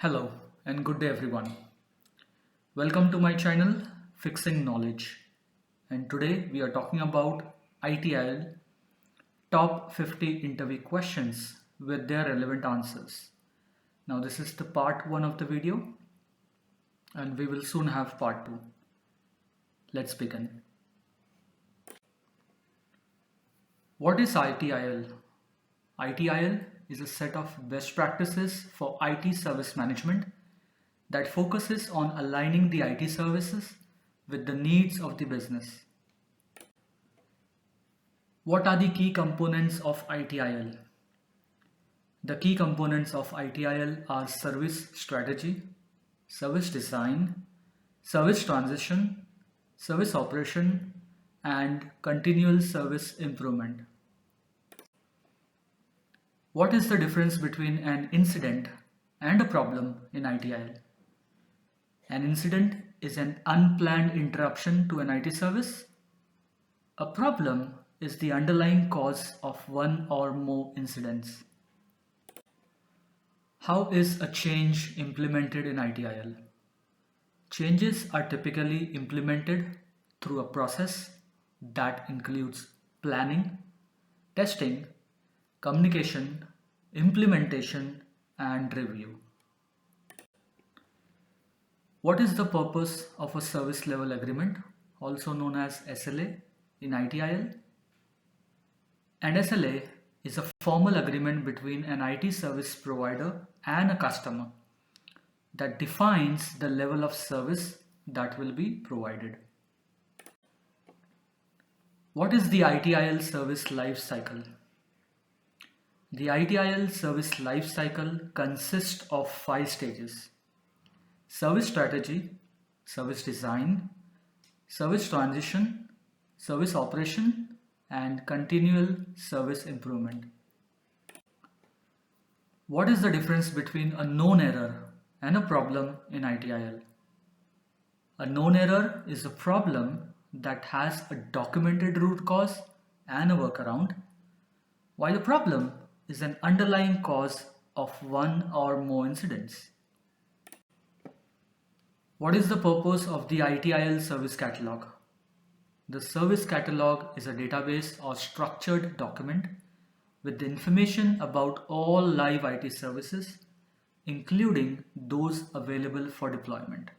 Hello and good day everyone. Welcome to my channel Fixing Knowledge, and today we are talking about ITIL top 50 interview questions with their relevant answers. Now this is the part 1 of the video and we will soon have part 2. Let's begin. What is ITIL? ITIL is a set of best practices for IT service management that focuses on aligning the IT services with the needs of the business. What are the key components of ITIL? The key components of ITIL are service strategy, service design, service transition, service operation, and continual service improvement. What is the difference between an incident and a problem in ITIL? An incident is an unplanned interruption to an IT service. A problem is the underlying cause of one or more incidents. How is a change implemented in ITIL? Changes are typically implemented through a process that includes planning, testing, communication, implementation, and review. What is the purpose of a service level agreement, also known as SLA, in ITIL? An SLA is a formal agreement between an IT service provider and a customer that defines the level of service that will be provided. What is the ITIL service life cycle? The ITIL service life cycle consists of 5 stages: service strategy, service design, service transition, service operation, and continual service improvement. What is the difference between a known error and a problem in ITIL? A known error is a problem that has a documented root cause and a workaround, while a problem is an underlying cause of one or more incidents. What is the purpose of the ITIL service catalog? The service catalog is a database or structured document with the information about all live IT services, including those available for deployment.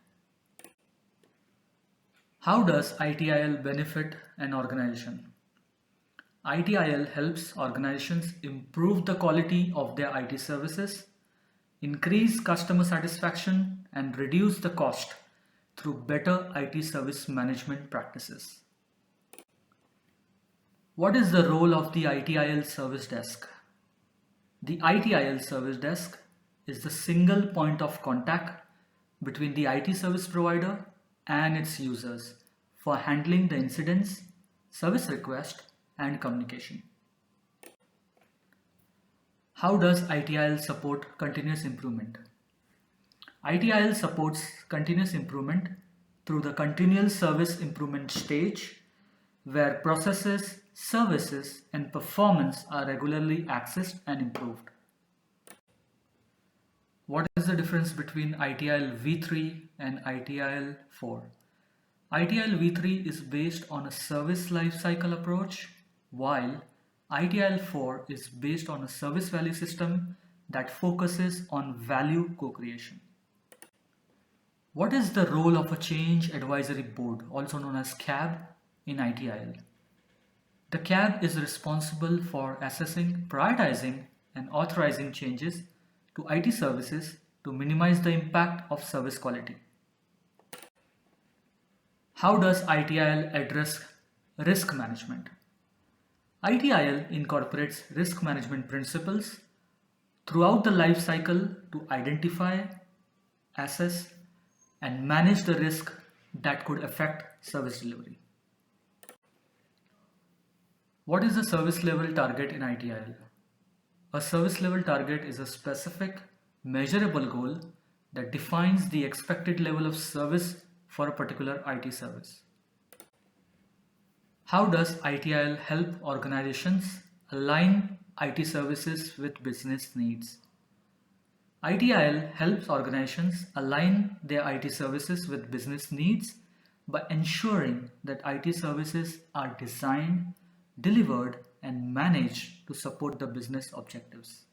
How does ITIL benefit an organization? ITIL helps organizations improve the quality of their IT services, increase customer satisfaction, and reduce the cost through better IT service management practices. What is the role of the ITIL service desk? The ITIL service desk is the single point of contact between the IT service provider and its users for handling the incidents, service request, and communication. How does ITIL support continuous improvement? ITIL supports continuous improvement through the continual service improvement stage, where processes, services, and performance are regularly accessed and improved. What is the difference between ITIL v3 and ITIL 4? ITIL v3 is based on a service lifecycle approach, while ITIL 4 is based on a service value system that focuses on value co-creation. What is the role of a Change Advisory Board, also known as CAB, in ITIL? The CAB is responsible for assessing, prioritizing, and authorizing changes to IT services to minimize the impact of service quality. How does ITIL address risk management? ITIL incorporates risk management principles throughout the life cycle to identify, assess, and manage the risk that could affect service delivery. What is the service level target in ITIL? A service level target is a specific, measurable goal that defines the expected level of service for a particular IT service. How does ITIL help organizations align IT services with business needs? ITIL helps organizations align their IT services with business needs by ensuring that IT services are designed, delivered, and managed to support the business objectives.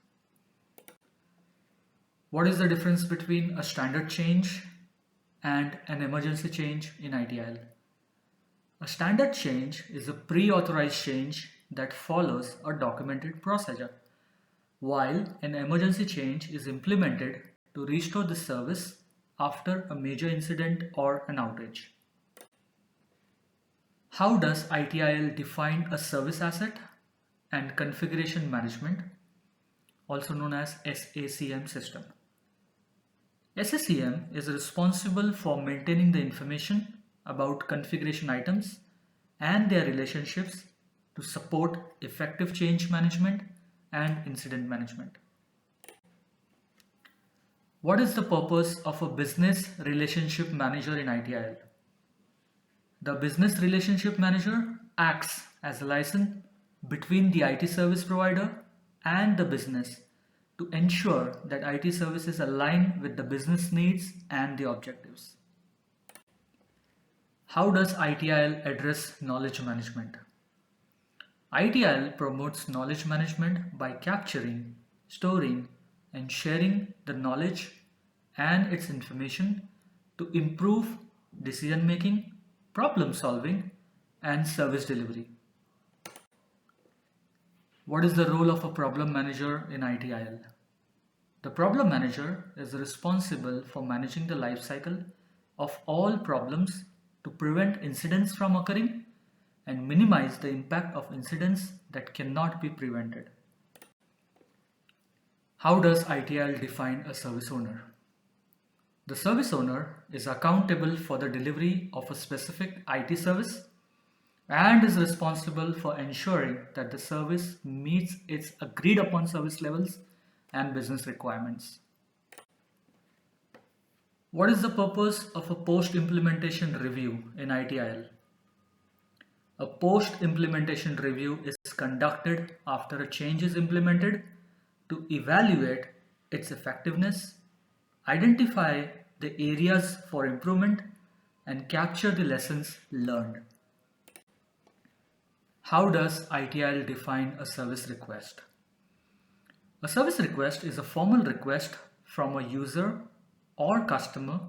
What is the difference between a standard change and an emergency change in ITIL? A standard change is a pre-authorized change that follows a documented procedure, while an emergency change is implemented to restore the service after a major incident or an outage. How does ITIL define a service asset and configuration management, also known as SACM system? SACM is responsible for maintaining the information about configuration items and their relationships to support effective change management and incident management. What is the purpose of a business relationship manager in ITIL? The business relationship manager acts as a liaison between the IT service provider and the business to ensure that IT services align with the business needs and the objectives. How does ITIL address knowledge management? ITIL promotes knowledge management by capturing, storing, and sharing the knowledge and its information to improve decision making, problem solving, and service delivery. What is the role of a problem manager in ITIL? The problem manager is responsible for managing the life cycle of all problems to prevent incidents from occurring and minimize the impact of incidents that cannot be prevented. How does ITIL define a service owner? The service owner is accountable for the delivery of a specific IT service and is responsible for ensuring that the service meets its agreed upon service levels and business requirements. What is the purpose of a post-implementation review in ITIL? A post-implementation review is conducted after a change is implemented to evaluate its effectiveness, identify the areas for improvement, and capture the lessons learned. How does ITIL define a service request? A service request is a formal request from a user or customer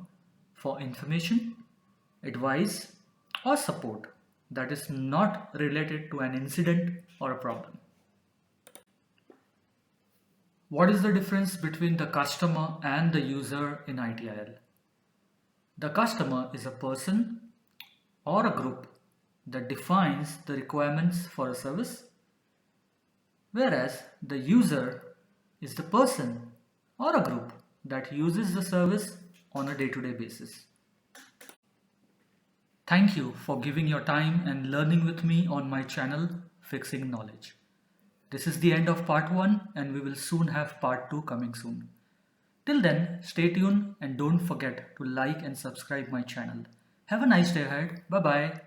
for information, advice, or support that is not related to an incident or a problem. What is the difference between the customer and the user in ITIL? The customer is a person or a group that defines the requirements for a service, whereas the user is the person or a group that uses the service on a day-to-day basis. Thank you for giving your time and learning with me on my channel, Fixing Knowledge. This is the end of part 1 and we will soon have part 2 coming soon. Till then, stay tuned and don't forget to like and subscribe my channel. Have a nice day ahead. Bye bye.